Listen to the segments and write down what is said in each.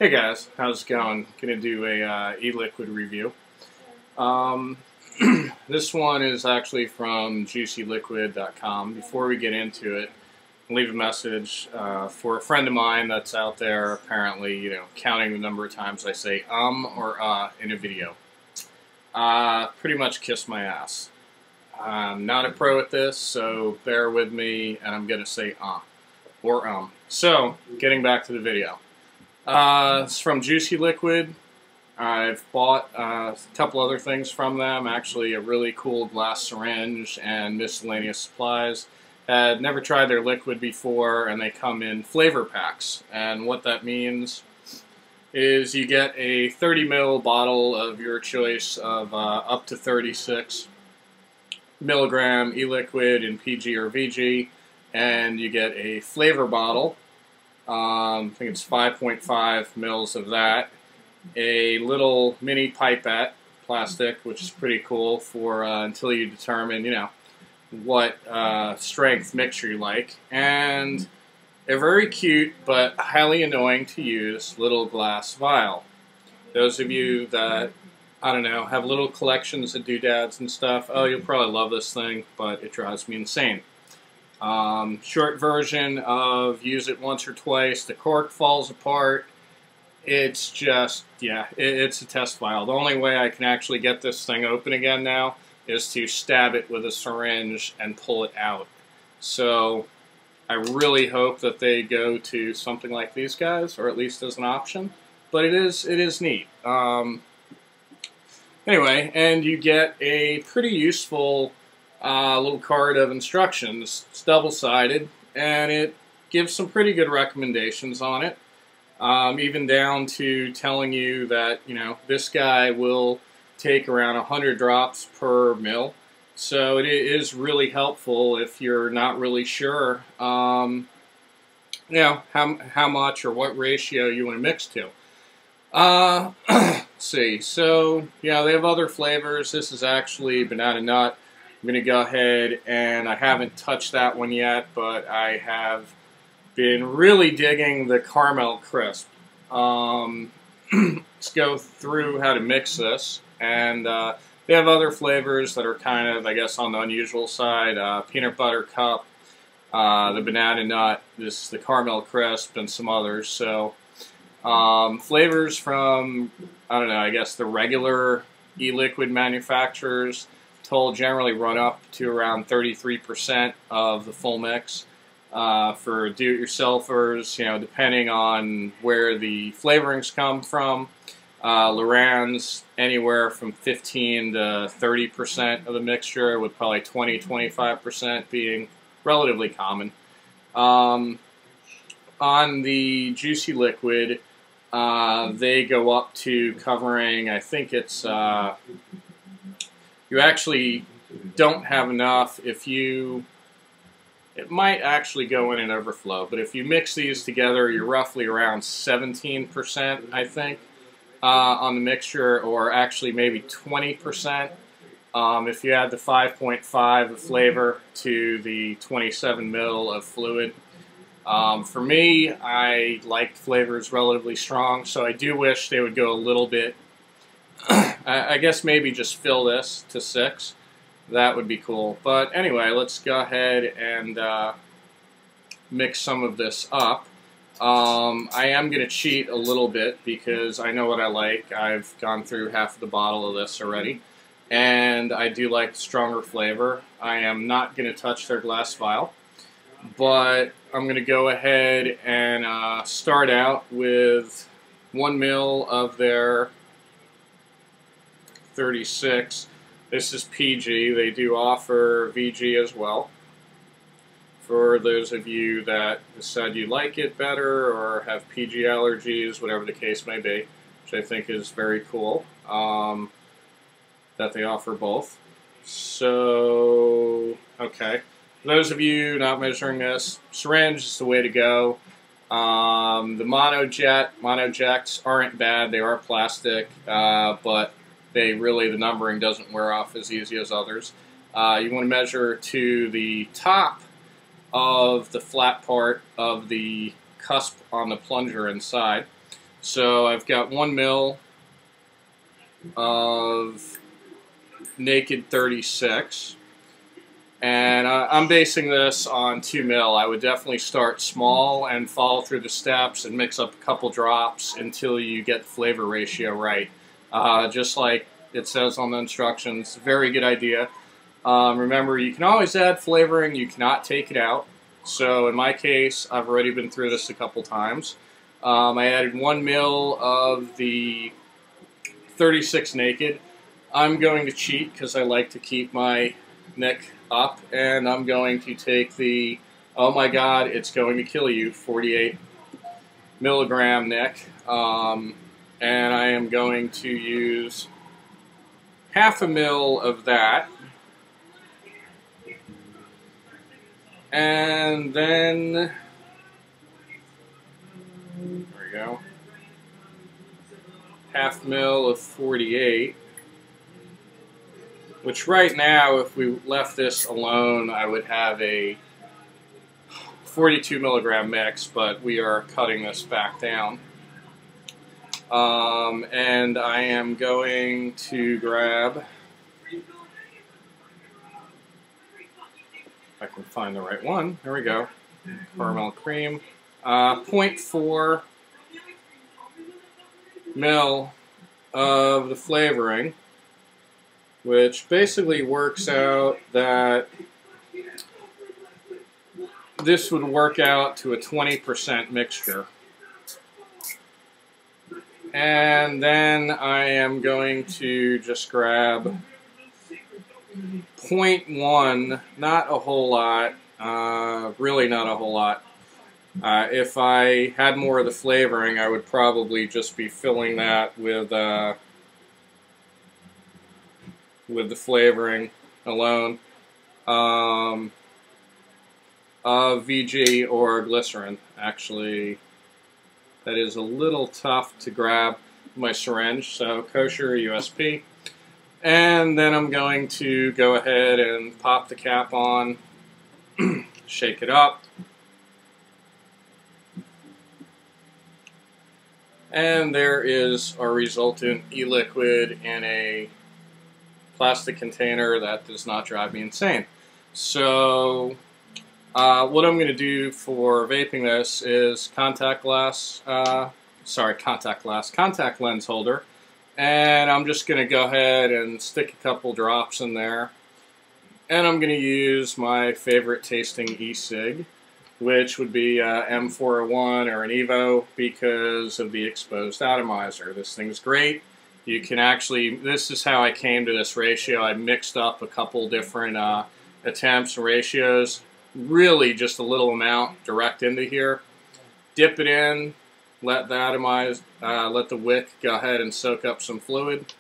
Hey guys, how's it going? Gonna do a e-liquid review. Um, this one is actually from JuicyLiquid.com. Before we get into it, I'll leave a message for a friend of mine that's out there apparently, counting the number of times I say or in a video. Pretty much kiss my ass. I'm not a pro at this, so bear with me, and I'm gonna say or. So, getting back to the video. It's from JuicyLiquid. I've bought a couple other things from them, actually a really cool glass syringe and miscellaneous supplies. Had never tried their liquid before, and they come in flavor packs. And what that means is you get a 30 ml bottle of your choice of up to 36 milligram e-liquid in PG or VG, and you get a flavor bottle. I think it's 5.5 mils of that. A little mini pipette, plastic, which is pretty cool for until you determine, what strength mixture you like. And a very cute but highly annoying to use little glass vial. Those of you that, have little collections of doodads and stuff, you'll probably love this thing, but it drives me insane. Short version of use it once or twice, the cork falls apart. It's just, it's a test vial. The only way I can actually get this thing open again now is to stab it with a syringe and pull it out. So I really hope that they go to something like these guys, or at least as an option. But it is neat. Anyway, and you get a pretty useful little card of instructions. It's double-sided, and it gives some pretty good recommendations on it, even down to telling you that, this guy will take around 100 drops per mil. So it is really helpful if you're not really sure, how much or what ratio you want to mix to. Let's see. So, they have other flavors. This is actually banana nut. I'm going to go ahead, and I haven't touched that one yet, but I have been really digging the caramel crisp. Let's go through how to mix this. And they have other flavors that are kind of, I guess, on the unusual side. Peanut butter cup, the banana nut, the caramel crisp, and some others. So flavors from, I guess the regular e-liquid manufacturers generally run up to around 33% of the full mix. For do-it-yourselfers, depending on where the flavorings come from, Loran's anywhere from 15 to 30% of the mixture, with probably 20-25% being relatively common. On the JuicyLiquid, they go up to covering, I think it's you actually don't have enough it might actually go in and overflow, but if you mix these together, you're roughly around 17%, I think, on the mixture, or actually maybe 20%, if you add the 5.5 of flavor to the 27 mil of fluid. For me, I like flavors relatively strong, so I do wish they would go a little bit. I guess maybe just fill this to 6. That would be cool. But anyway, let's go ahead and mix some of this up. I am going to cheat a little bit because I know what I like. I've gone through half of the bottle of this already. And I do like the stronger flavor. I am not going to touch their glass vial. But I'm going to go ahead and start out with 1 mil of their 36. This is PG. They do offer VG as well. For those of you that decide you like it better or have PG allergies, whatever the case may be, which I think is very cool, that they offer both. So, okay. For those of you not measuring this, syringe is the way to go. The monojects aren't bad. They are plastic, but the numbering doesn't wear off as easy as others. You want to measure to the top of the flat part of the cusp on the plunger inside. So I've got 1 mil of Naked 36, and I'm basing this on 2 mil. I would definitely start small and follow through the steps and mix up a couple drops until you get the flavor ratio right. Just like it says on the instructions, very good idea. Remember, you can always add flavoring, you cannot take it out. So in my case, I've already been through this a couple times. I added 1 mil of the 36 Naked. I'm going to cheat because I like to keep my nick up, and I'm going to take the, oh my god, it's going to kill you, 48 milligram nick, and I am going to use half a mil of that, and then, there we go, half mil of 48, which right now, if we left this alone, I would have a 42 milligram mix, but we are cutting this back down. And I am going to grab, if I can find the right one, there we go, caramel cream, 0.4 mil of the flavoring, which basically works out that this would work out to a 20% mixture. And then I am going to just grab 0.1, not a whole lot, really not a whole lot. If I had more of the flavoring, I would probably just be filling that with the flavoring alone, VG or glycerin. Actually, that is a little tough to grab my syringe, so kosher USP. And then I'm going to go ahead and pop the cap on, shake it up, and there is our resultant e-liquid in a plastic container that does not drive me insane. So what I'm going to do for vaping this is contact lens holder, and I'm just going to go ahead and stick a couple drops in there, and I'm going to use my favorite tasting e-cig, which would be M401 or an Evo, because of the exposed atomizer. This thing's great. You can actually, this is how I came to this ratio. I mixed up a couple different attempts and ratios, really just a little amount direct into here. Dip it in, let the atomize, let the wick go ahead and soak up some fluid,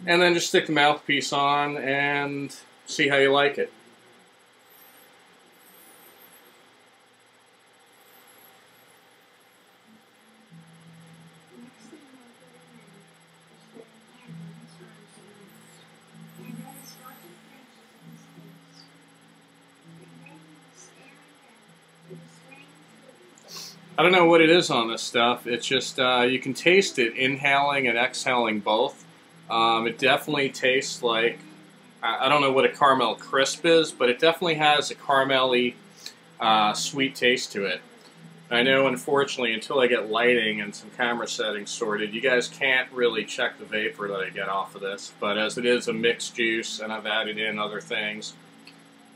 and then just stick the mouthpiece on and see how you like it. I don't know what it is on this stuff. It's just, you can taste it inhaling and exhaling both. It definitely tastes like, I don't know what a caramel crisp is, but it definitely has a caramelly, sweet taste to it. I know, unfortunately, until I get lighting and some camera settings sorted, you guys can't really check the vapor that I get off of this. But as it is a mixed juice and I've added in other things,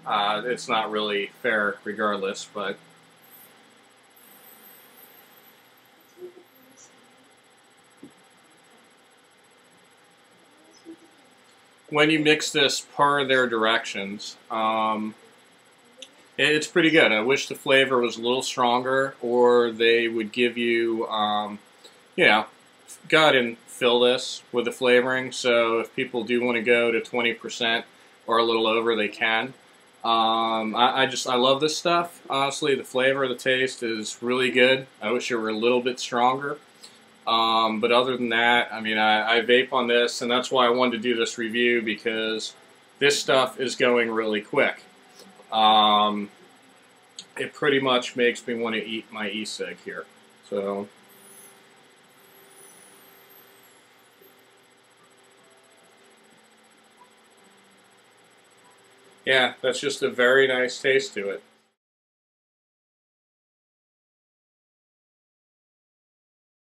it's not really fair regardless, but when you mix this per their directions, it's pretty good. I wish the flavor was a little stronger, or they would give you, you know, go ahead and fill this with the flavoring. So if people do want to go to 20% or a little over, they can. I love this stuff. Honestly, the flavor, the taste is really good. I wish it were a little bit stronger. But other than that, I mean, I vape on this, and that's why I wanted to do this review, because this stuff is going really quick. It pretty much makes me want to eat my e-cig here. So yeah, that's just a very nice taste to it.